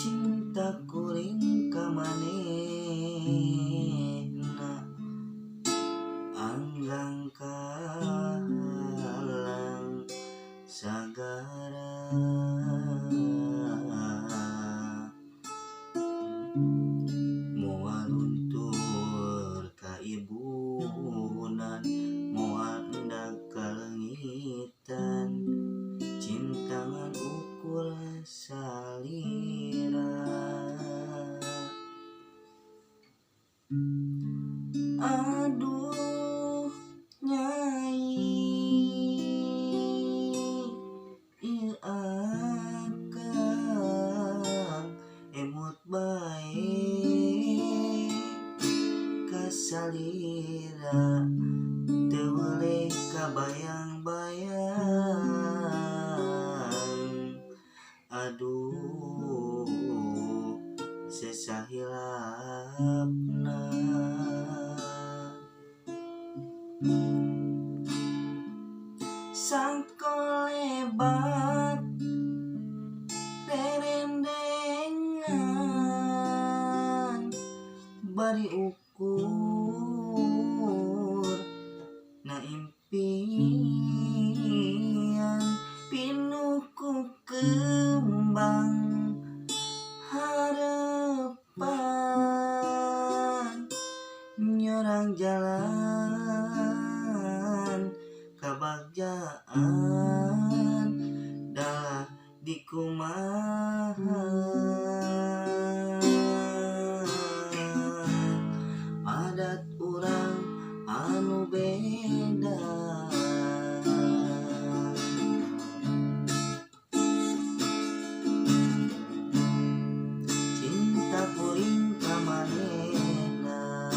Cinta kuring ka manehna anggang kahalang sagara, moal luntur ka ibunan, moal endag kalengitan, cintangan ukur salira. Aduh nyai, ieu akang emut bae ka salira, teu boleh kabayang-bayang. Aduh sesahilapna, sangkolebat rerendengan bari ukur na impian, pinuh kembang harapan, nyorang jalan kabagjaan dalah dikumaha. Adat urang anu beda, cinta kuring ka manehna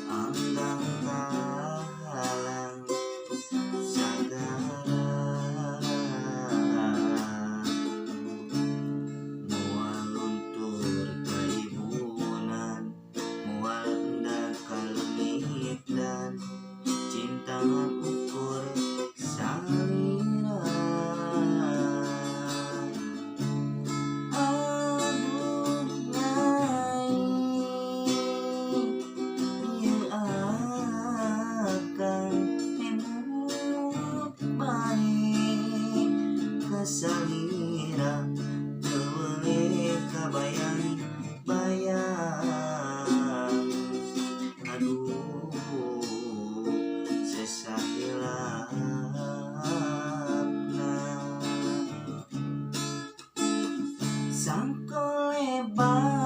anggang kahalang sagara, moal luntur ka ibunan, moal endag kalengitan, cintangan ukur salira. Aduh nyai, ieu akang emut bae ka salira, teu boleh kabayang-bayang. Aduh sesahilapna, sangkolebat